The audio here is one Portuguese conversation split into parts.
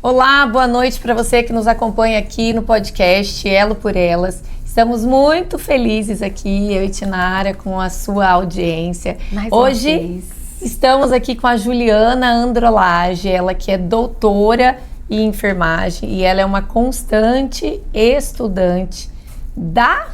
Olá, boa noite para você que nos acompanha aqui no podcast Elo por Elas. Estamos muito felizes aqui, eu e Tinara, com a sua audiência. Hoje estamos aqui com a Juliana Androlage, ela que é doutora em enfermagem e ela é uma constante estudante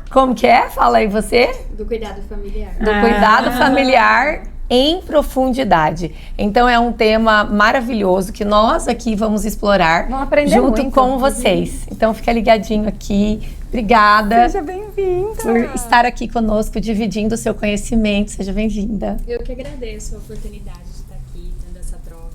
como que é? Fala aí você. Do cuidado familiar. Do cuidado familiar em profundidade. Então é um tema maravilhoso que nós aqui vamos explorar junto muito com vocês. Então fica ligadinho aqui. Obrigada. Seja bem-vinda. Por estar aqui conosco, dividindo o seu conhecimento. Seja bem-vinda. Eu que agradeço a oportunidade de estar aqui, tendo essa troca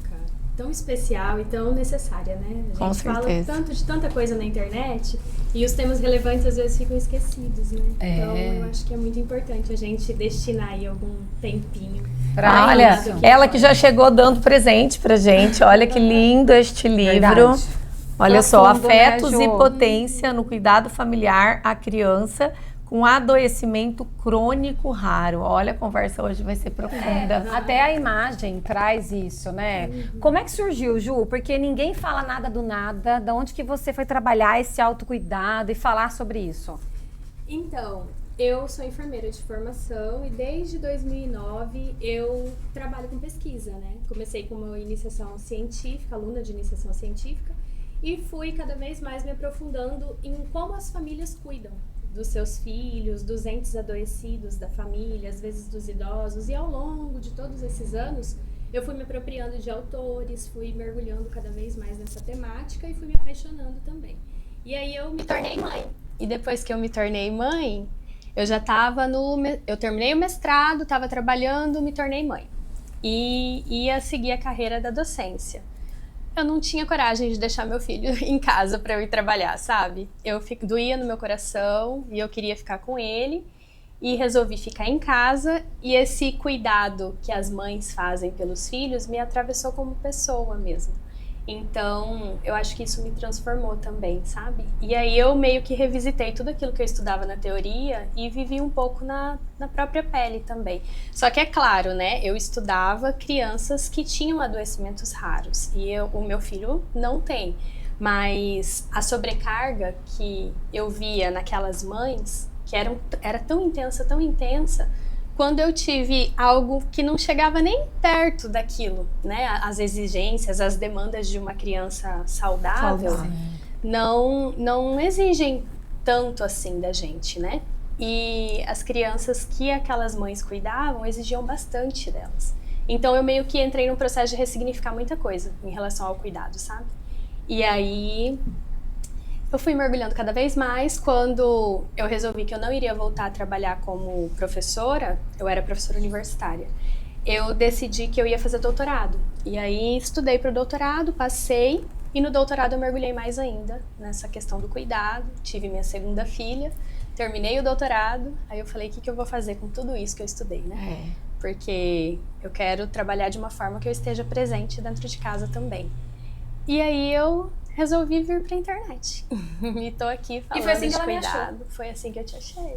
tão especial e tão necessária, né? A gente fala tanto de tanta coisa na internet e os temas relevantes às vezes ficam esquecidos, né? Então eu acho que é muito importante a gente destinar aí algum tempinho. Olha, ela que já chegou dando presente pra gente. Olha que lindo este livro. Verdade. Olha só, Afetos e Potência no Cuidado Familiar à Criança com Adoecimento Crônico Raro. Olha, a conversa hoje vai ser profunda. Até a imagem traz isso, né? Como é que surgiu, Ju? Porque ninguém fala nada do nada. Da onde que você foi trabalhar esse autocuidado e falar sobre isso? Então, eu sou enfermeira de formação e desde 2009 eu trabalho com pesquisa, né? Comecei com uma iniciação científica, aluna de iniciação científica, e fui cada vez mais me aprofundando em como as famílias cuidam dos seus filhos, dos entes adoecidos da família, às vezes dos idosos. E ao longo de todos esses anos, eu fui me apropriando de autores, fui mergulhando cada vez mais nessa temática e fui me apaixonando também. E aí eu me tornei mãe. E depois que eu me tornei mãe, eu já estava eu terminei o mestrado, estava trabalhando, me tornei mãe. E ia seguir a carreira da docência. Eu não tinha coragem de deixar meu filho em casa para eu ir trabalhar, sabe? Doía no meu coração e eu queria ficar com ele e resolvi ficar em casa. E esse cuidado que as mães fazem pelos filhos me atravessou como pessoa mesmo. Então, eu acho que isso me transformou também, sabe? E aí eu meio que revisitei tudo aquilo que eu estudava na teoria e vivi um pouco na própria pele também. Só que é claro, né? Eu estudava crianças que tinham adoecimentos raros e o meu filho não tem. Mas a sobrecarga que eu via naquelas mães, que era tão intensa, quando eu tive algo que não chegava nem perto daquilo, né? As exigências, as demandas de uma criança saudável não exigem tanto assim da gente, né? E as crianças que aquelas mães cuidavam exigiam bastante delas. Então eu meio que entrei num processo de ressignificar muita coisa em relação ao cuidado, sabe? E aí eu fui mergulhando cada vez mais. Quando eu resolvi que eu não iria voltar a trabalhar como professora, eu era professora universitária, eu decidi que eu ia fazer doutorado. E aí estudei para o doutorado, passei, e no doutorado eu mergulhei mais ainda nessa questão do cuidado. Tive minha segunda filha, terminei o doutorado, aí eu falei, o que eu vou fazer com tudo isso que eu estudei, né? Porque eu quero trabalhar de uma forma que eu esteja presente dentro de casa também. E aí eu resolvi vir pra internet. E tô aqui falando foi assim que de ela cuidado. Foi assim que eu te achei.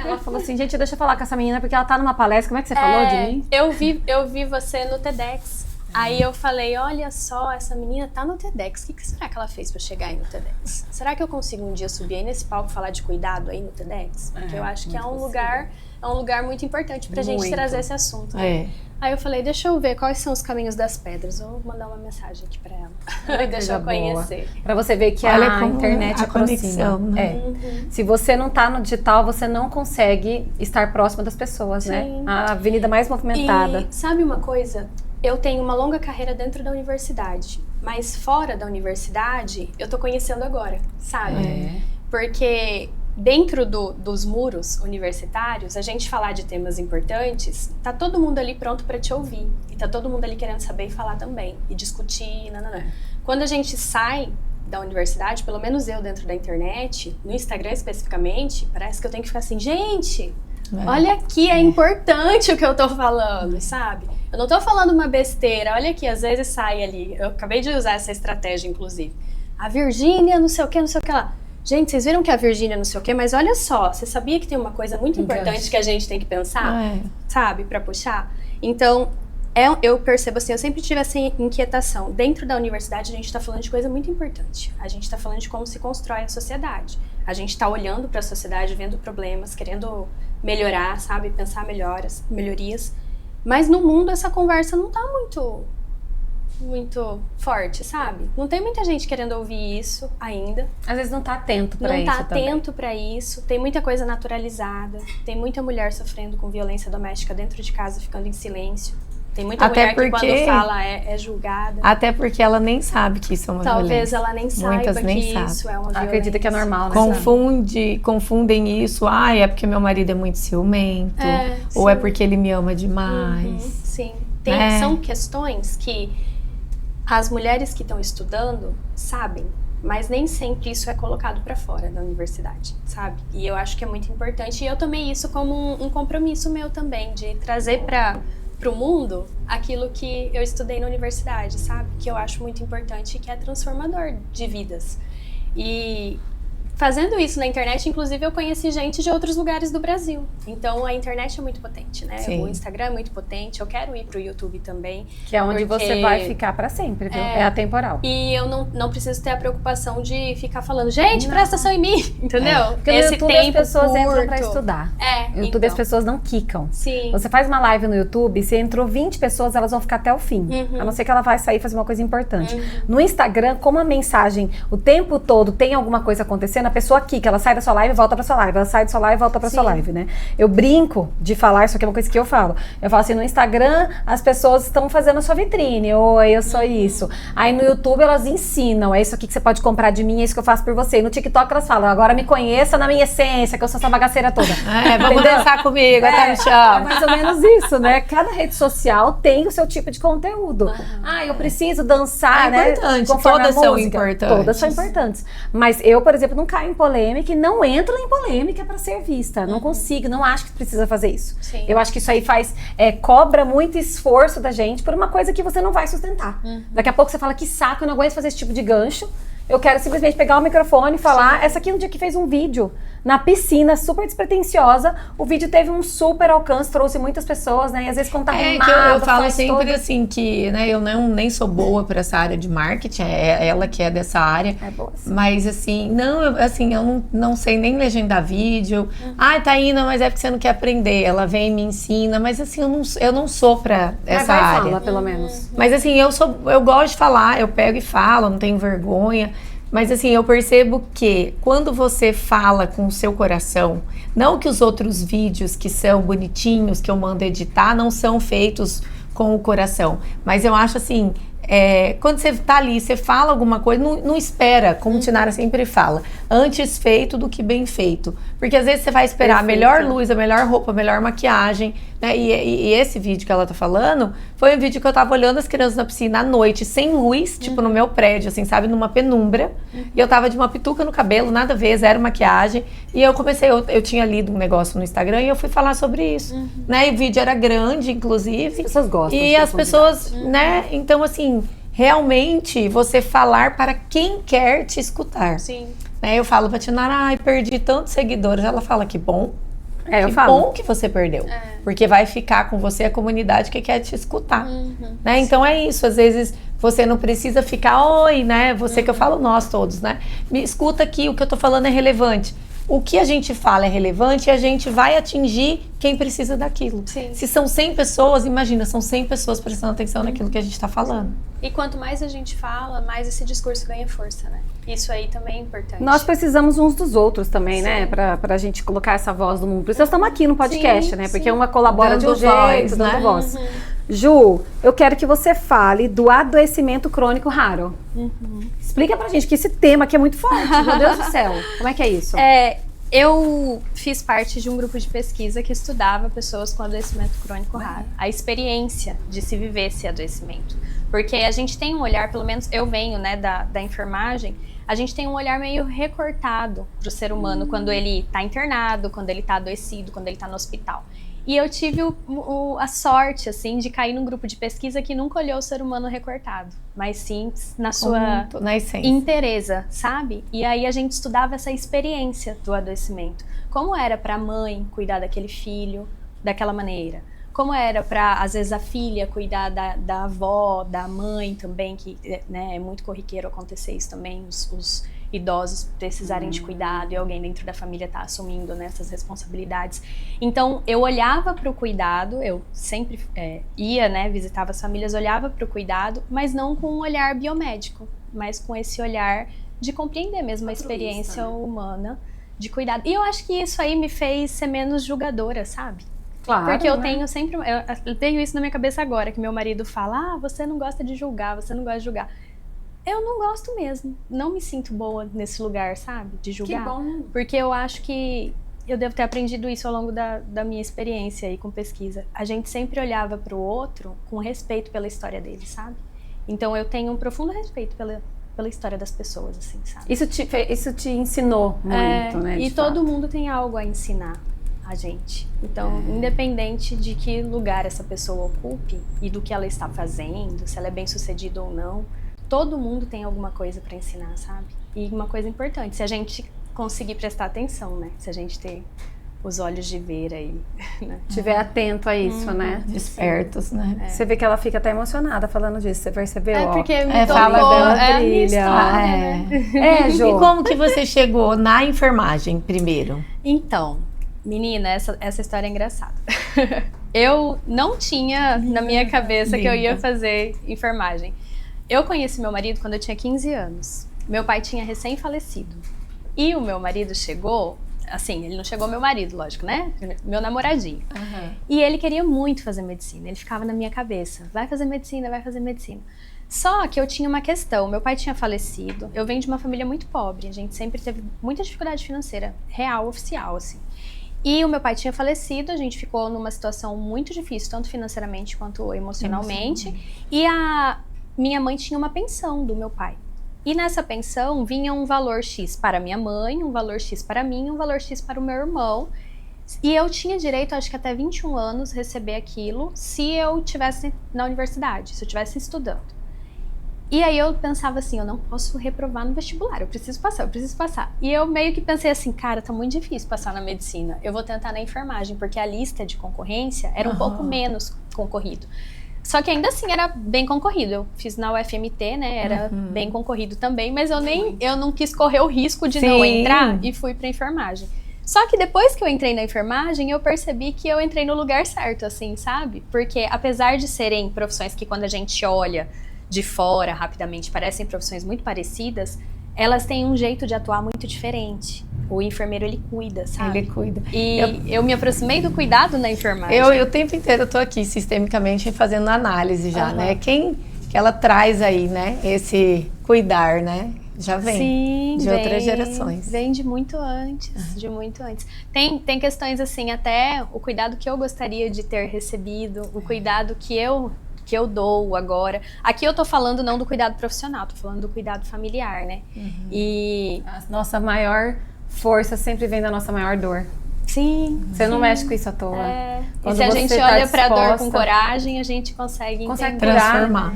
Ela falou assim, gente, deixa eu falar com essa menina porque ela tá numa palestra. Como é que você falou de mim? Eu vi você no TEDx. Aí eu falei, olha só, essa menina tá no TEDx. O que será que ela fez pra chegar aí no TEDx? Será que eu consigo um dia subir aí nesse palco e falar de cuidado aí no TEDx? Porque eu acho que é um lugar muito importante pra gente trazer esse assunto. Né? Aí eu falei, deixa eu ver quais são os caminhos das pedras. Vou mandar uma mensagem aqui pra ela. Deixa eu conhecer. Pra você ver que a internet aproxima. Né? Se você não tá no digital, você não consegue estar próxima das pessoas, Sim. né? A avenida mais movimentada. E sabe uma coisa? Eu tenho uma longa carreira dentro da universidade, mas fora da universidade, eu tô conhecendo agora, sabe? Porque dentro dos muros universitários, a gente falar de temas importantes, tá todo mundo ali pronto para te ouvir. E tá todo mundo ali querendo saber e falar também. E discutir, Quando a gente sai da universidade, pelo menos eu dentro da internet, no Instagram especificamente, parece que eu tenho que ficar assim, gente, olha aqui, é importante o que eu tô falando, sabe? Eu não tô falando uma besteira, olha aqui, às vezes sai ali, eu acabei de usar essa estratégia, inclusive. A Virgínia, não sei o que lá. Gente, vocês viram que a Virgínia não sei o quê, mas olha só, você sabia que tem uma coisa muito importante que a gente tem que pensar, sabe, pra puxar? Então, eu percebo assim, eu sempre tive essa inquietação. Dentro da universidade, a gente está falando de coisa muito importante. A gente está falando de como se constrói a sociedade. A gente está olhando para a sociedade, vendo problemas, querendo melhorar, sabe? Pensar melhorias. Mas no mundo, essa conversa não está muito forte, sabe? Não tem muita gente querendo ouvir isso ainda. Às vezes não tá atento pra isso. Não tá atento pra isso. Tem muita coisa naturalizada. Tem muita mulher sofrendo com violência doméstica dentro de casa, ficando em silêncio. Tem muita mulher que quando fala é julgada. Até porque ela nem sabe que isso é uma Talvez violência. ela nem saiba Muitas nem que sabem. isso é uma violência. Acredita que é normal, né? Confundem isso. É porque meu marido é muito ciumento. Ou é porque ele me ama demais. Sim. São questões que as mulheres que estão estudando sabem, mas nem sempre isso é colocado para fora da universidade, sabe? E eu acho que é muito importante. E eu tomei isso como um compromisso meu também, de trazer para o mundo aquilo que eu estudei na universidade, sabe? Que eu acho muito importante e que é transformador de vidas. E fazendo isso na internet, inclusive, eu conheci gente de outros lugares do Brasil. Então, a internet é muito potente, né? Sim. O Instagram é muito potente. Eu quero ir pro YouTube também. Que é onde você vai ficar pra sempre, viu? É atemporal. E eu não preciso ter a preocupação de ficar falando, gente, presta atenção em mim, entendeu? Porque no YouTube as pessoas entram pra estudar. No YouTube então. as pessoas não quicam. Sim. Você faz uma live no YouTube, se entrou 20 pessoas, elas vão ficar até o fim. A não ser que ela vai sair e fazer uma coisa importante. No Instagram, como a mensagem o tempo todo tem alguma coisa acontecendo, a pessoa quica, ela sai da sua live e volta pra sua live. Ela sai da sua live e volta pra sua live, né? Eu brinco de falar, isso aqui é uma coisa que eu falo. Eu falo assim, no Instagram, as pessoas estão fazendo a sua vitrine. Oi, eu sou isso. Aí no YouTube, elas ensinam. É isso aqui que você pode comprar de mim, é isso que eu faço por você. E no TikTok, elas falam, agora me conheça na minha essência, que eu sou essa bagaceira toda. Vamos dançar comigo, até me chama. É mais ou menos isso, né? Cada rede social tem o seu tipo de conteúdo. Eu preciso dançar, né? Importante, Conforme todas a são música. importantes. Todas são importantes. Mas eu, por exemplo, não caio em polêmica e não entro em polêmica para ser vista. Não consigo, não acho que precisa fazer isso. Sim. Eu acho que isso aí cobra muito esforço da gente por uma coisa que você não vai sustentar. Daqui a pouco você fala, que saco, eu não aguento fazer esse tipo de gancho. Eu quero simplesmente pegar o microfone e falar. Essa aqui, um dia que fez um vídeo na piscina, super despretensiosa, o vídeo teve um super alcance, trouxe muitas pessoas, né? E às vezes quando tá arrumado, eu falo sempre assim que, né, eu nem sou boa para essa área de marketing, é ela que é dessa área. É boa, sim. Mas assim, eu não sei nem legendar vídeo. Taína, mas é porque você não quer aprender. Ela vem e me ensina, mas assim, eu não sou para essa área. Fala, pelo menos. Mas assim, eu gosto de falar, eu pego e falo, não tenho vergonha. Mas assim, eu percebo que quando você fala com o seu coração, não que os outros vídeos que são bonitinhos, que eu mando editar, não são feitos com o coração. Mas eu acho assim, quando você tá ali, você fala alguma coisa, não espera, como Tinara sempre fala, antes feito do que bem feito. Porque às vezes você vai esperar a melhor luz, a melhor roupa, a melhor maquiagem, né? E esse vídeo que ela tá falando, foi um vídeo que eu tava olhando as crianças na piscina à noite, sem luz, tipo no meu prédio, assim, sabe? Numa penumbra. E eu tava de uma pituca no cabelo, nada a ver, zero maquiagem. E eu comecei, eu tinha lido um negócio no Instagram e eu fui falar sobre isso, né? E o vídeo era grande, inclusive. As pessoas gostam. E as pessoas, né? Então, assim, realmente, você falar para quem quer te escutar. Sim. Né? Eu falo pra Tinara, perdi tantos seguidores. Ela fala, que bom. Eu que falo. bom que você perdeu. Porque vai ficar com você a comunidade que quer te escutar. Né? Então é isso, às vezes você não precisa ficar, oi, né? Você que eu falo, nós todos, né? Me escuta aqui, o que eu tô falando é relevante. O que a gente fala é relevante e a gente vai atingir quem precisa daquilo. Sim. Se são 100 pessoas, imagina, são 100 pessoas prestando atenção naquilo que a gente tá falando. E quanto mais a gente fala, mais esse discurso ganha força, né? Isso aí também é importante. Nós precisamos uns dos outros também, né? Pra gente colocar essa voz do mundo. Por isso nós estamos aqui no podcast, né? Porque uma colabora de um jeito, dando voz. Ju, eu quero que você fale do adoecimento crônico raro. Explica pra gente, que esse tema aqui é muito forte, meu Deus do céu. Como é que é isso? Eu fiz parte de um grupo de pesquisa que estudava pessoas com adoecimento crônico raro. A experiência de se viver esse adoecimento. Porque a gente tem um olhar, pelo menos eu venho, né, da enfermagem, a gente tem um olhar meio recortado pro ser humano quando ele tá internado, quando ele tá adoecido, quando ele tá no hospital. E eu tive a sorte, assim, de cair num grupo de pesquisa que nunca olhou o ser humano recortado, mas sim na sua inteireza, sabe? E aí a gente estudava essa experiência do adoecimento. Como era pra mãe cuidar daquele filho daquela maneira? como era para, às vezes, a filha cuidar da avó, da mãe também, que, né, é muito corriqueiro acontecer isso também, os idosos precisarem de cuidado e alguém dentro da família tá assumindo, né, essas responsabilidades. Então, eu olhava para o cuidado, eu sempre ia, né, visitava as famílias, olhava para o cuidado, mas não com um olhar biomédico, mas com esse olhar de compreender mesmo a experiência humana de cuidado. E eu acho que isso aí me fez ser menos julgadora, sabe? Claro, porque eu né? tenho sempre... Eu tenho isso na minha cabeça agora, que meu marido fala, você não gosta de julgar, você não gosta de julgar. Eu não gosto mesmo. Não me sinto boa nesse lugar, sabe? De julgar. Que bom. Porque eu acho que eu devo ter aprendido isso ao longo da minha experiência aí com pesquisa. A gente sempre olhava para o outro com respeito pela história dele, sabe? Então eu tenho um profundo respeito pela história das pessoas, assim, sabe? Isso te ensinou muito, né? E todo mundo tem algo a ensinar a gente. Então, independente de que lugar essa pessoa ocupe e do que ela está fazendo, se ela é bem-sucedida ou não, todo mundo tem alguma coisa para ensinar, sabe? E uma coisa importante, se a gente conseguir prestar atenção, né? Se a gente ter os olhos de ver aí, né? Estiver atento a isso, né? Despertos, né? Você vê que ela fica até emocionada falando disso, você percebeu? Porque me fala tocou, dela a minha brilha. história, né? Jô. E como que você chegou na enfermagem primeiro? Então, menina, essa história é engraçada. Eu não tinha na minha cabeça que eu ia fazer enfermagem. Eu conheci meu marido quando eu tinha 15 anos. Meu pai tinha recém-falecido. E o meu marido chegou, assim, ele não chegou meu marido, lógico, né? Meu namoradinho. E ele queria muito fazer medicina. Ele ficava na minha cabeça, vai fazer medicina, vai fazer medicina. Só que eu tinha uma questão, meu pai tinha falecido, eu venho de uma família muito pobre, a gente sempre teve muita dificuldade financeira, real, oficial, assim. E o meu pai tinha falecido, a gente ficou numa situação muito difícil, tanto financeiramente quanto emocionalmente. E a minha mãe tinha uma pensão do meu pai. E nessa pensão vinha um valor X para minha mãe, um valor X para mim, um valor X para o meu irmão. E eu tinha direito, acho que até 21 anos, receber aquilo se eu estivesse na universidade, se eu estivesse estudando. E aí eu pensava assim, eu não posso reprovar no vestibular, eu preciso passar. E eu meio que pensei assim, cara, tá muito difícil passar na medicina, eu vou tentar na enfermagem, porque a lista de concorrência era um pouco menos concorrido. Só que ainda assim era bem concorrido, eu fiz na UFMT, né, era bem concorrido também, mas eu não quis correr o risco de não entrar e fui pra enfermagem. Só que depois que eu entrei na enfermagem, eu percebi que eu entrei no lugar certo, assim, sabe? Porque apesar de serem profissões que quando a gente olha de fora, rapidamente, parecem profissões muito parecidas, elas têm um jeito de atuar muito diferente. O enfermeiro, ele cuida, sabe? Ele cuida. E eu me aproximei do cuidado na enfermagem. Eu o tempo inteiro eu tô aqui sistemicamente fazendo análise já, né? Quem que ela traz aí, né? Esse cuidar, né? Já vem de outras gerações. Vem de muito antes, de muito antes. Tem questões assim, até o cuidado que eu gostaria de ter recebido, o cuidado que eu dou agora. Aqui eu tô falando não do cuidado profissional, tô falando do cuidado familiar, né? E a nossa maior força sempre vem da nossa maior dor. Sim. Você não mexe com isso à toa. E se a gente olha pra dor com coragem, a gente consegue transformar.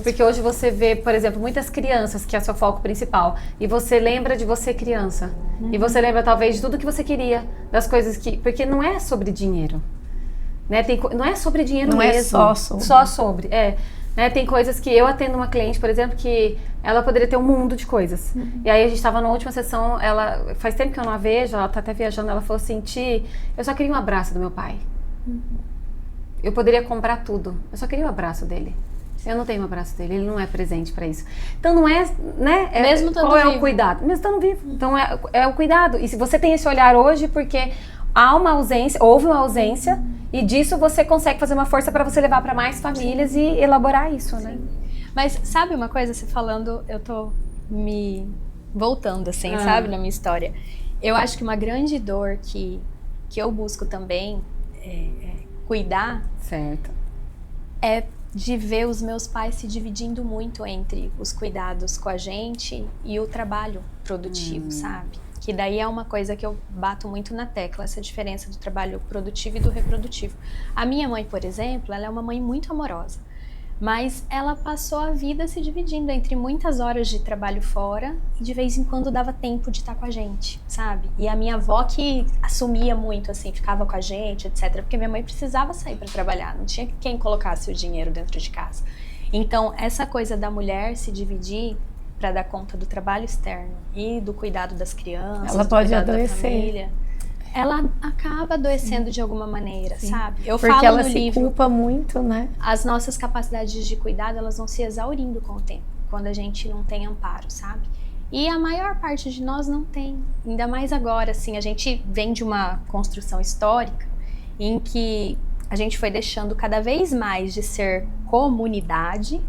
Porque hoje você vê, por exemplo, muitas crianças, que é o seu foco principal, e você lembra de você criança. E você lembra talvez de tudo que você queria, das coisas que... Porque não é sobre dinheiro. Né? Não é sobre dinheiro não mesmo. Não é só sobre. Só sobre, Né? Tem coisas que eu atendo uma cliente, por exemplo, que ela poderia ter um mundo de coisas. E aí a gente estava na última sessão, ela faz tempo que eu não a vejo, ela tá até viajando, ela falou assim, Ti, eu só queria um abraço do meu pai. Eu poderia comprar tudo, eu só queria o abraço dele. Eu não tenho o abraço dele, ele não é presente para isso. Então não é, né? Mesmo estando qual é vivo. O cuidado? Mesmo estando vivo. Então é o cuidado. E se você tem esse olhar hoje, porque há uma ausência, houve uma ausência, e disso você consegue fazer uma força para você levar para mais famílias e elaborar isso, né? Mas sabe uma coisa, você falando, eu tô me voltando assim, sabe, na minha história. Eu acho que uma grande dor que eu busco também cuidar, certo, é de ver os meus pais se dividindo muito entre os cuidados com a gente e o trabalho produtivo, sabe? Que daí é uma coisa que eu bato muito na tecla, essa diferença do trabalho produtivo e do reprodutivo. A minha mãe, por exemplo, ela é uma mãe muito amorosa, Mas ela passou a vida se dividindo entre muitas horas de trabalho fora e de vez em quando dava tempo de estar com a gente, sabe? E a minha avó que assumia muito, assim, ficava com a gente, etc. Porque minha mãe precisava sair para trabalhar, não tinha quem colocasse o dinheiro dentro de casa. Então, essa coisa da mulher se dividir para dar conta do trabalho externo e do cuidado das crianças, ela pode adoecer. Da família, ela acaba adoecendo de alguma maneira, sabe? Eu Porque falo ela no se livro, culpa muito, né? as nossas capacidades de cuidado, elas vão se exaurindo com o tempo, quando a gente não tem amparo, sabe? E a maior parte de nós não tem, ainda mais agora, assim, a gente vem de uma construção histórica em que a gente foi deixando cada vez mais de ser comunidade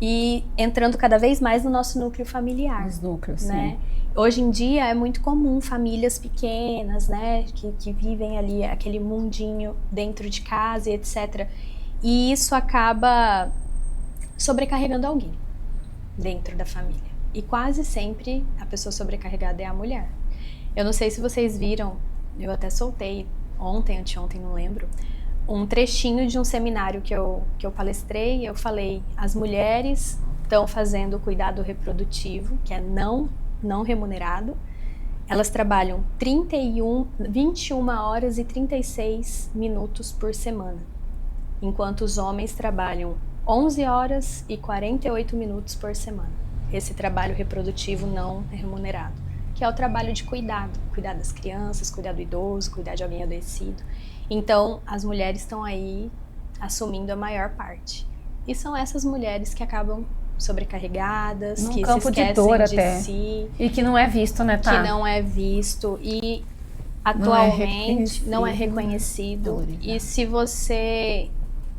e entrando cada vez mais no nosso núcleo familiar. Os núcleos, né? sim. Hoje em dia é muito comum famílias pequenas, né, que vivem ali aquele mundinho dentro de casa e etc. E isso acaba sobrecarregando alguém dentro da família. E quase sempre a pessoa sobrecarregada é a mulher. Eu não sei se vocês viram, eu até soltei ontem, anteontem, não lembro, um trechinho de um seminário que eu palestrei. Eu falei, as mulheres estão fazendo o cuidado reprodutivo, que é não remunerado. Elas trabalham 21 horas e 36 minutos por semana, enquanto os homens trabalham 11 horas e 48 minutos por semana. Esse trabalho reprodutivo não remunerado, que é o trabalho de cuidar das crianças, cuidar do idoso, cuidar de alguém adoecido. Então, as mulheres estão aí assumindo a maior parte. E são essas mulheres que acabam sobrecarregadas, Num que campo se esquecem de dor de até. si. E que não é visto, né, tá? Que não é visto e atualmente não é reconhecido. E se você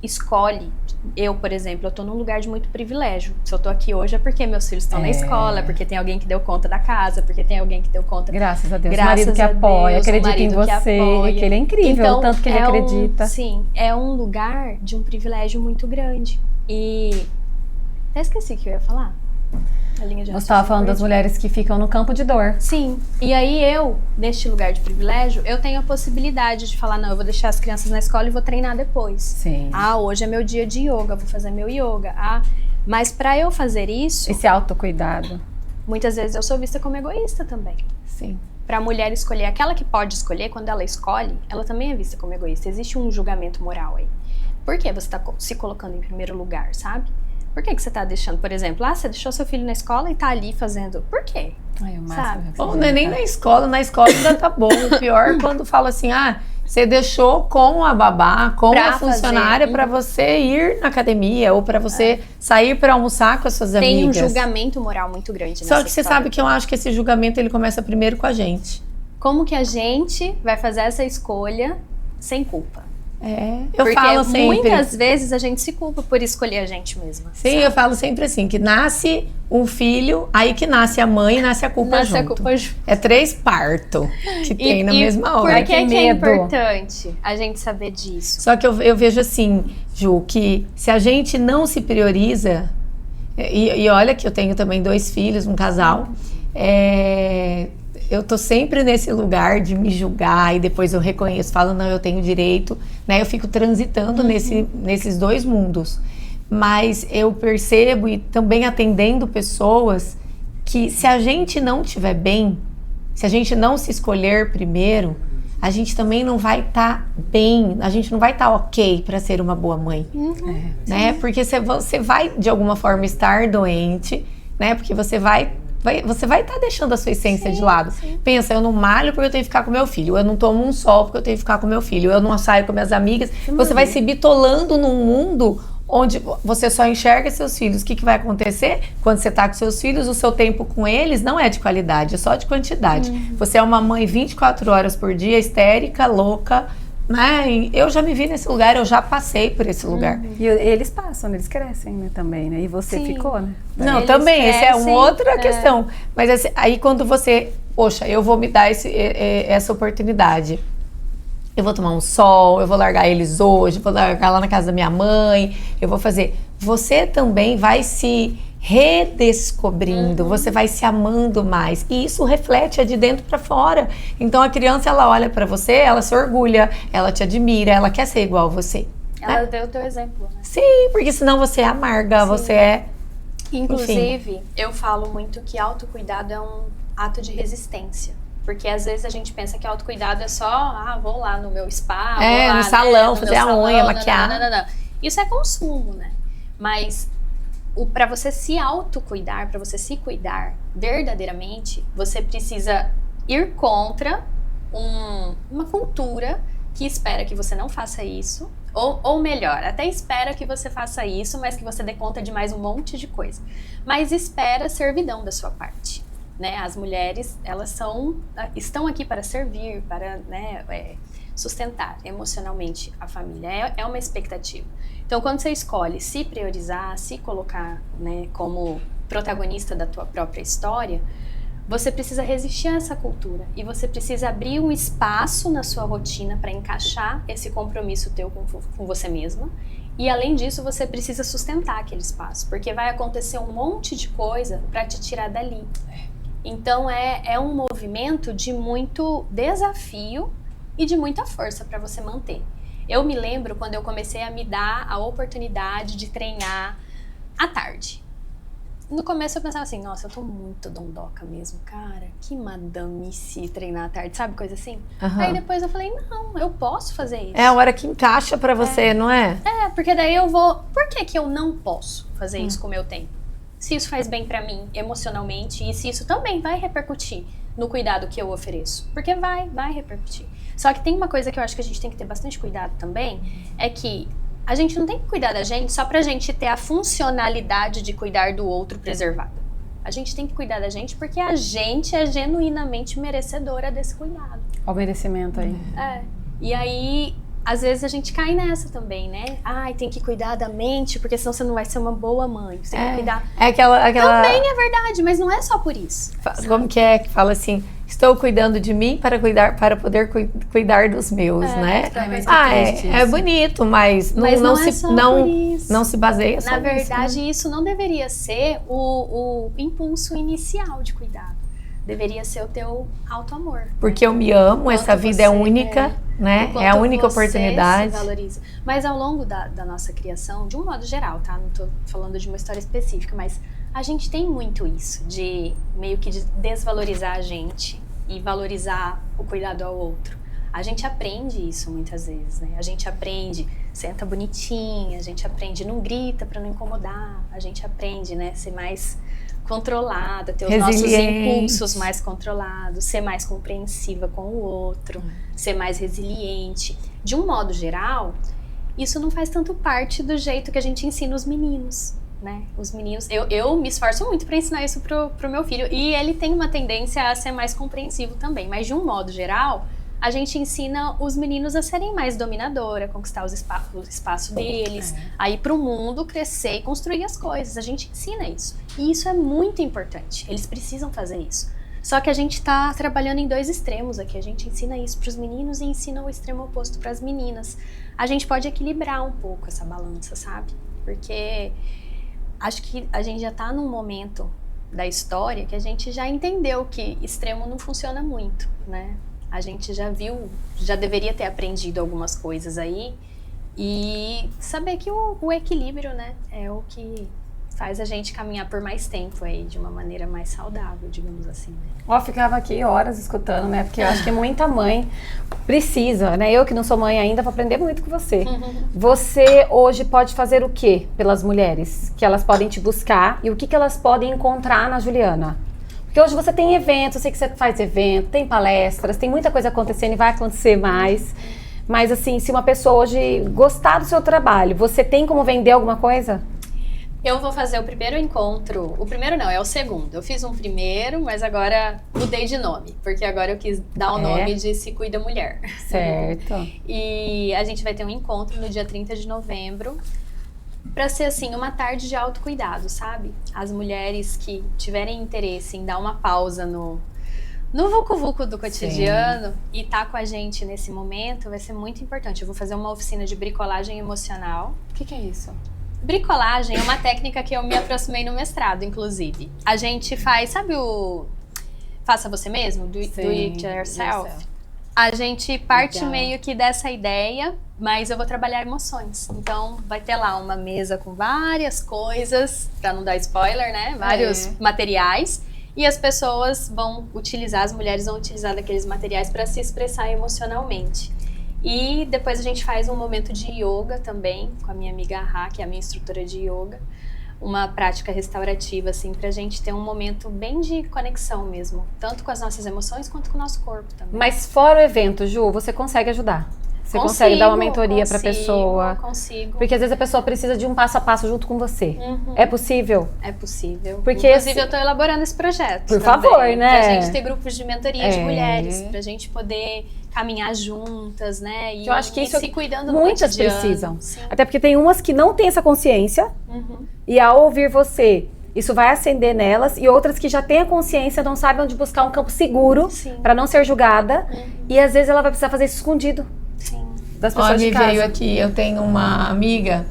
escolhe, eu, por exemplo, eu tô num lugar de muito privilégio. Se eu tô aqui hoje é porque meus filhos estão na escola, porque tem alguém que deu conta da casa, porque tem alguém que deu conta. Graças a Deus. Graças O marido que a apoia, Deus, acredita em você, que ele é incrível, então, o tanto que ele acredita. Sim, é um lugar de um privilégio muito grande. E até esqueci o que eu ia falar. Você estava falando das mulheres que ficam no campo de dor. Sim, e aí eu, neste lugar de privilégio, eu tenho a possibilidade de falar, não, eu vou deixar as crianças na escola e vou treinar depois. Sim. Ah, hoje é meu dia de yoga, vou fazer meu yoga. Ah, mas para eu fazer isso... Esse autocuidado. Muitas vezes eu sou vista como egoísta também. Sim. Para a mulher escolher, aquela que pode escolher, quando ela escolhe, ela também é vista como egoísta. Existe um julgamento moral aí. Por que você está se colocando em primeiro lugar, sabe? Por que você tá deixando, por exemplo, você deixou seu filho na escola e tá ali fazendo... Por quê? Sabe? Ou não é nem na escola ainda tá bom. O pior é quando fala assim, você deixou com a babá, com a funcionária para você ir na academia ou para você sair para almoçar com as suas amigas. Tem um julgamento moral muito grande nessa Só que você sabe que eu acho que esse julgamento ele começa primeiro com a gente. Como que a gente vai fazer essa escolha sem culpa? Eu porque falo sempre. Muitas vezes a gente se culpa por escolher a gente mesma. Sim, sabe? eu falo sempre assim, que nasce um filho, aí que nasce a mãe e nasce a culpa nasce junto. A culpa junto. É 3 partos que tem na mesma hora. Por que é importante a gente saber disso? Só que eu vejo assim, Ju, que se a gente não se prioriza, e olha que eu tenho também 2 filhos, um casal, eu tô sempre nesse lugar de me julgar e depois eu reconheço, falo, não, eu tenho direito, né? Eu fico transitando nesses 2 mundos. Mas eu percebo e também atendendo pessoas que se a gente não estiver bem, se a gente não se escolher primeiro, a gente também não vai estar bem, a gente não vai estar ok para ser uma boa mãe, né? Porque você vai de alguma forma estar doente, né? Porque você vai estar deixando a sua essência de lado. Sim. Pensa, eu não malho porque eu tenho que ficar com meu filho. Eu não tomo um sol porque eu tenho que ficar com meu filho. Eu não saio com minhas amigas. Você vai se bitolando num mundo onde você só enxerga seus filhos. O que vai acontecer? Quando você tá com seus filhos, o seu tempo com eles não é de qualidade, é só de quantidade. Você é uma mãe 24 horas por dia, histérica, louca, né? Eu já me vi nesse lugar, eu já passei por esse lugar. E eles passam, eles crescem, né, também, né? E você ficou, né? Não, eles também, essa é uma outra questão. Mas assim, aí quando você, poxa, eu vou me dar essa oportunidade. Eu vou tomar um sol, eu vou largar eles hoje, vou largar lá na casa da minha mãe, eu vou fazer. Você também vai se redescobrindo, você vai se amando mais. E isso reflete de dentro para fora. Então a criança, ela olha para você, ela se orgulha, ela te admira, ela quer ser igual a você. Ela deu o teu exemplo, né? Sim, porque senão você é amarga, você é... Inclusive, eu falo muito que autocuidado é um ato de resistência. Porque às vezes a gente pensa que autocuidado é só, vou lá no meu spa, vou lá, no salão, né, fazer a unha, maquiar. Não. Isso é consumo, né? Mas para você se autocuidar, para você se cuidar verdadeiramente, você precisa ir contra uma cultura que espera que você não faça isso, ou melhor, até espera que você faça isso, mas que você dê conta de mais um monte de coisa. Mas espera servidão da sua parte, né? As mulheres, elas estão aqui para servir, para, né, sustentar emocionalmente a família. É uma expectativa. Então, quando você escolhe se priorizar, se colocar, né, como protagonista da tua própria história, você precisa resistir a essa cultura e você precisa abrir um espaço na sua rotina para encaixar esse compromisso teu com você mesma. E além disso, você precisa sustentar aquele espaço, porque vai acontecer um monte de coisa para te tirar dali. Então é um movimento de muito desafio e de muita força para você manter. Eu me lembro quando eu comecei a me dar a oportunidade de treinar à tarde. No começo eu pensava assim, nossa, eu tô muito dondoca mesmo, cara, que madamice treinar à tarde, sabe, coisa assim? Aí depois eu falei, não, eu posso fazer isso. É a hora que encaixa pra você, não é? Porque daí eu vou, por que eu não posso fazer isso com o meu tempo? Se isso faz bem pra mim, emocionalmente, e se isso também vai repercutir no cuidado que eu ofereço, porque vai repercutir. Só que tem uma coisa que eu acho que a gente tem que ter bastante cuidado também, é que a gente não tem que cuidar da gente só pra gente ter a funcionalidade de cuidar do outro preservada. A gente tem que cuidar da gente porque a gente é genuinamente merecedora desse cuidado. Olha o merecimento aí. E aí, às vezes a gente cai nessa também, né? Tem que cuidar da mente, porque senão você não vai ser uma boa mãe. Você tem que cuidar... Também é verdade, mas não é só por isso. Como que é que fala assim... Estou cuidando de mim para poder cuidar dos meus, né? É bonito, mas não se baseia só nisso. Na verdade, né? isso não deveria ser o impulso inicial de cuidado. Deveria ser o teu auto-amor. Porque eu me amo, essa vida é única, né? É a única oportunidade. Se valoriza. Mas ao longo da nossa criação, de um modo geral, tá? Não estou falando de uma história específica, mas a gente tem muito isso, de meio que de desvalorizar a gente e valorizar o cuidado ao outro. A gente aprende isso muitas vezes, né? A gente aprende, senta bonitinha, a gente aprende, não grita para não incomodar, a gente aprende, né? Ser mais controlada, ter os nossos impulsos mais controlados, ser mais compreensiva com o outro, ser mais resiliente. De um modo geral, isso não faz tanto parte do jeito que a gente ensina os meninos, né? Os meninos, eu me esforço muito para ensinar isso pro meu filho, e ele tem uma tendência a ser mais compreensivo também, mas de um modo geral, a gente ensina os meninos a serem mais dominadora, conquistar o espaço deles, a ir pro mundo, crescer e construir as coisas. A gente ensina isso. E isso é muito importante. Eles precisam fazer isso. Só que a gente tá trabalhando em dois extremos aqui. A gente ensina isso pros meninos e ensina o extremo oposto pras meninas. A gente pode equilibrar um pouco essa balança, sabe? Porque acho que a gente já tá num momento da história que a gente já entendeu que extremo não funciona muito, né? A gente já viu, já deveria ter aprendido algumas coisas aí e saber que o equilíbrio, né, é o que faz a gente caminhar por mais tempo aí, de uma maneira mais saudável, digamos assim, né? Eu ficava aqui horas escutando, né, porque eu acho que muita mãe precisa, né, eu que não sou mãe ainda, vou aprender muito com você. Você hoje pode fazer o quê pelas mulheres? Que elas podem te buscar e o que elas podem encontrar na Juliana? Porque hoje você tem eventos, eu sei que você faz evento, tem palestras, tem muita coisa acontecendo e vai acontecer mais. Mas assim, se uma pessoa hoje gostar do seu trabalho, você tem como vender alguma coisa? Eu vou fazer o primeiro encontro, o primeiro não, é o segundo. Eu fiz um primeiro, mas agora mudei de nome, porque agora eu quis dar o nome de Se Cuida Mulher. Certo. E a gente vai ter um encontro no dia 30 de novembro, para ser assim, uma tarde de autocuidado, sabe? As mulheres que tiverem interesse em dar uma pausa no vucu-vucu do cotidiano e tá com a gente nesse momento, vai ser muito importante. Eu vou fazer uma oficina de bricolagem emocional. O que é isso? Bricolagem é uma técnica que eu me aproximei no mestrado, inclusive. A gente faz, sabe o Faça Você Mesmo? Do it yourself? A gente parte Legal. meio que dessa ideia, mas eu vou trabalhar emoções. Então, vai ter lá uma mesa com várias coisas, pra não dar spoiler, né? Vários materiais. E as pessoas vão utilizar, as mulheres vão utilizar daqueles materiais para se expressar emocionalmente. E depois a gente faz um momento de yoga também, com a minha amiga Rá, que é a minha instrutora de yoga. Uma prática restaurativa, assim, pra gente ter um momento bem de conexão mesmo. Tanto com as nossas emoções, quanto com o nosso corpo também. Mas fora o evento, Ju, você consegue ajudar? Você consegue dar uma mentoria pra pessoa? Consigo. Porque às vezes a pessoa precisa de um passo a passo junto com você. É possível? É possível. Porque inclusive, eu tô elaborando esse projeto. Por também, favor, né? Pra gente ter grupos de mentoria de mulheres, pra gente poder caminhar juntas, né? E eu acho que isso se cuidando muitas no cotidiano. precisam. Sim. Até porque tem umas que não têm essa consciência e ao ouvir você, isso vai acender nelas, e outras que já têm a consciência, não sabem onde buscar um campo seguro pra não ser julgada, e às vezes ela vai precisar fazer isso escondido Sim. das pessoas Olha, de casa. veio aqui, eu tenho uma amiga,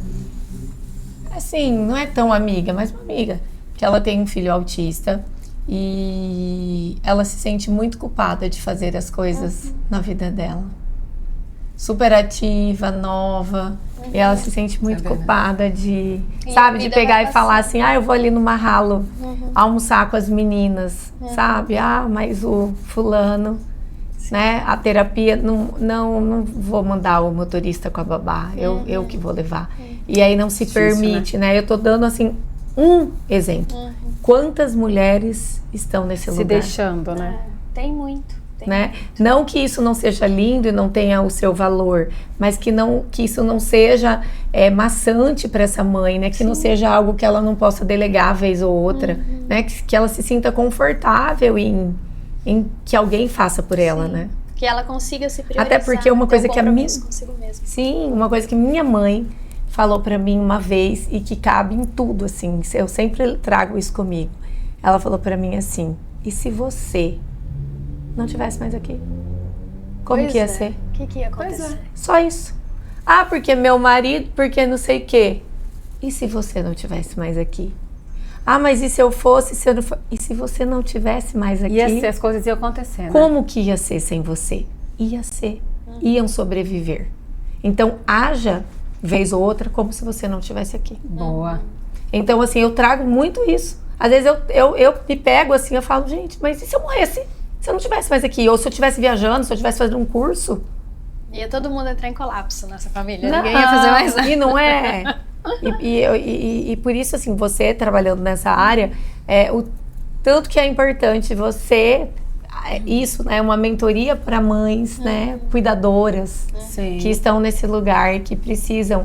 assim, não é tão amiga, mas uma amiga, que ela tem um filho autista e ela se sente muito culpada de fazer as coisas na vida dela. Super ativa, nova, e ela se sente muito culpada de, E sabe, a de vida pegar vai e falar passando. assim, eu vou ali no Marralo almoçar com as meninas, sabe? Mas o fulano, né, a terapia, não vou mandar o motorista com a babá, eu que vou levar. E aí não se Difícil, permite, né? Eu tô dando, assim, um exemplo. Quantas mulheres estão nesse Se lugar? deixando, né? Tem muito. Né? Não que isso não seja lindo e não tenha o seu valor, mas que isso não seja maçante para essa mãe, né? Que não seja algo que ela não possa delegar vez ou outra, né? Que ela se sinta confortável em que alguém faça por ela, né? Que ela consiga se priorizar. Até porque uma coisa que a minha consigo mesmo. Sim, uma coisa que minha mãe falou para mim uma vez e que cabe em tudo, assim. Eu sempre trago isso comigo. Ela falou para mim assim: e se você não tivesse mais aqui? Como que ia ser? O que ia acontecer? Só isso. Ah, porque meu marido, porque não sei o quê. E se você não tivesse mais aqui? Ah, mas e se eu fosse, se eu não fosse? E se você não tivesse mais aqui? Ia ser, as coisas iam acontecendo. Como que ia ser sem você? Ia ser. Iam sobreviver. Então, haja, vez ou outra, como se você não estivesse aqui. Boa. Então, assim, eu trago muito isso. Às vezes eu me pego assim, eu falo, gente, mas e se eu morresse? Se eu não estivesse mais aqui? Ou se eu estivesse viajando, se eu estivesse fazendo um curso? Ia todo mundo entrar em colapso nessa família. Não, Ninguém ia fazer mais nada. E não é. E por isso, assim, você trabalhando nessa área, o tanto que é importante você, isso, né, uma mentoria para mães, né, cuidadoras, Sim. que estão nesse lugar, que precisam,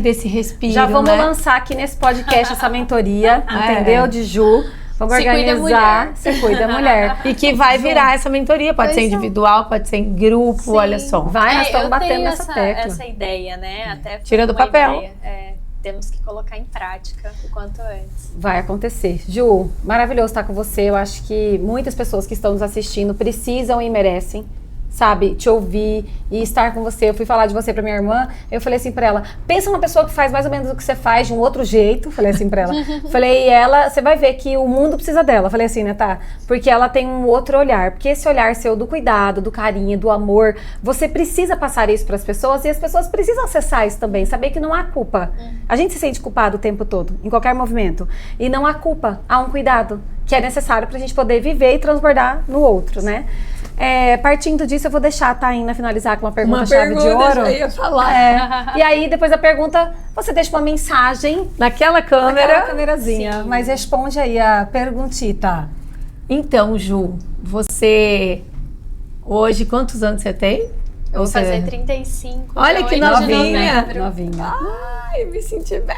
desse respiro, Já vamos né? lançar aqui nesse podcast essa mentoria, entendeu? De Ju. Vamos Se cuida, organizar. mulher. Se cuida, mulher. E que vai virar essa mentoria, pode ser individual, pode ser em grupo, Sim. olha só. Vai, nós estamos eu batendo tenho nessa tecla. essa ideia, né? Até foi Tira do uma papel. ideia. Temos que colocar em prática o quanto antes. Vai acontecer. Ju, maravilhoso estar com você. Eu acho que muitas pessoas que estão nos assistindo precisam e merecem, sabe, te ouvir e estar com você. Eu fui falar de você pra minha irmã, eu falei assim pra ela, pensa uma pessoa que faz mais ou menos o que você faz de um outro jeito, falei assim pra ela. Falei, e ela, você vai ver que o mundo precisa dela. Falei assim, né, tá? Porque ela tem um outro olhar, porque esse olhar seu do cuidado, do carinho, do amor, você precisa passar isso pras pessoas e as pessoas precisam acessar isso também, saber que não há culpa. A gente se sente culpado o tempo todo, em qualquer movimento. E não há culpa, há um cuidado que é necessário pra gente poder viver e transbordar no outro, né? Partindo disso, eu vou deixar a Taína finalizar com uma pergunta-chave de ouro. Eu ia falar. E aí, depois da pergunta, você deixa uma mensagem Naquela naquela câmera. câmerazinha. Mas responde aí a perguntita. Então, Ju, você hoje, quantos anos você tem? Eu vou fazer 35. Olha dia que 8 de novinha. novembro. Novinha. Ai, me senti bem.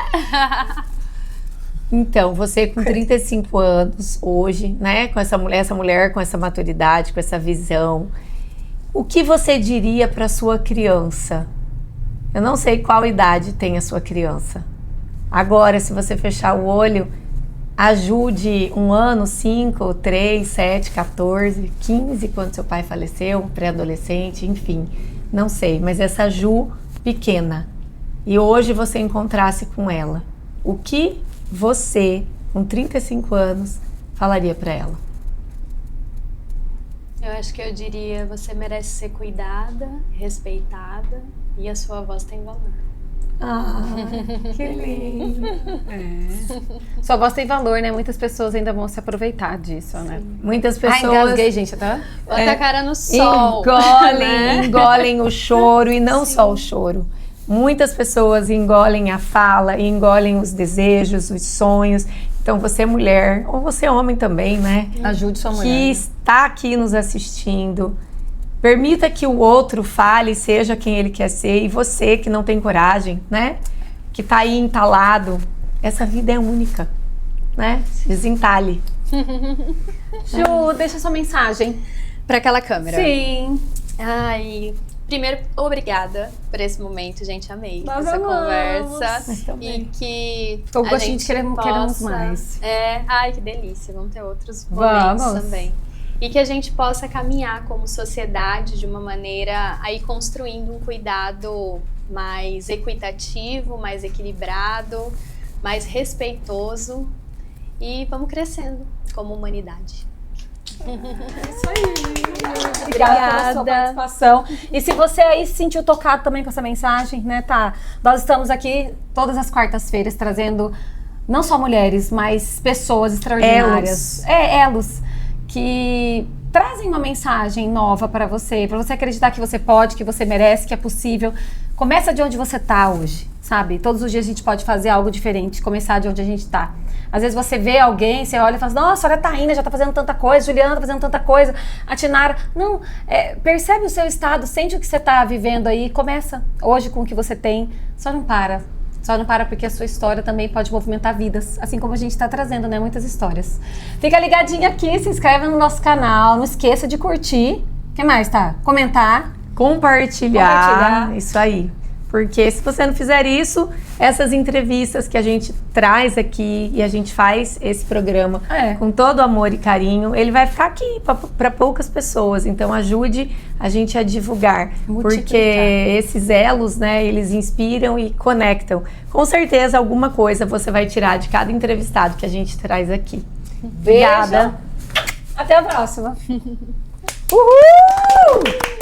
Então, você com 35 anos hoje, né, com essa mulher com essa maturidade, com essa visão, o que você diria para sua criança? Eu não sei qual idade tem a sua criança. Agora, se você fechar o olho, ajude 1 ano, 5, 3, 7, 14, 15, quando seu pai faleceu, pré-adolescente, enfim, não sei, mas essa Ju pequena, e hoje você encontrasse com ela, o que você, com 35 anos, falaria para ela? Eu acho que eu diria, você merece ser cuidada, respeitada e a sua voz tem valor. Ah, que lindo. Sua voz tem valor, né? Muitas pessoas ainda vão se aproveitar disso, né? Muitas Ai, pessoas engasguei, gente, tá? Bota a cara no sol. engolem o choro e não só o choro. Muitas pessoas engolem a fala, engolem os desejos, os sonhos. Então você mulher, ou você homem também, né? Ajude sua mulher. Que está aqui nos assistindo. Permita que o outro fale, seja quem ele quer ser. E você que não tem coragem, né? Que tá aí entalado. Essa vida é única, né? Desentalhe. Ju, deixa sua mensagem. Para aquela câmera. Sim. Ai, primeiro, obrigada por esse momento, gente. Amei Nós essa amamos. Nós conversa. também. E que Ficou a gostinho gente de queremos possa... mais. Ai, que delícia. Vamos ter outros momentos Vamos. também. E que a gente possa caminhar como sociedade de uma maneira aí construindo um cuidado mais equitativo, mais equilibrado, mais respeitoso e vamos crescendo como humanidade. Obrigada pela sua participação. E se você aí se sentiu tocado também com essa mensagem, né, tá? Nós estamos aqui todas as quartas-feiras trazendo não só mulheres, mas pessoas extraordinárias. Elos que trazem uma mensagem nova para você acreditar que você pode, que você merece, que é possível. Começa de onde você tá hoje, sabe? Todos os dias a gente pode fazer algo diferente, começar de onde a gente tá. Às vezes você vê alguém, você olha e fala, nossa, olha a Taína, já tá fazendo tanta coisa, Juliana tá fazendo tanta coisa, a Tinara. Não, percebe o seu estado, sente o que você tá vivendo aí, começa hoje com o que você tem, só não para. Só não para porque a sua história também pode movimentar vidas, assim como a gente está trazendo, né, muitas histórias. Fica ligadinho aqui, se inscreve no nosso canal, não esqueça de curtir. O que mais, tá? Comentar. Compartilhar. Isso aí. Porque se você não fizer isso, essas entrevistas que a gente traz aqui e a gente faz esse programa com todo amor e carinho, ele vai ficar aqui para poucas pessoas. Então ajude a gente a divulgar, porque esses elos, né, eles inspiram e conectam. Com certeza alguma coisa você vai tirar de cada entrevistado que a gente traz aqui. Obrigada. Até a próxima. Uhul!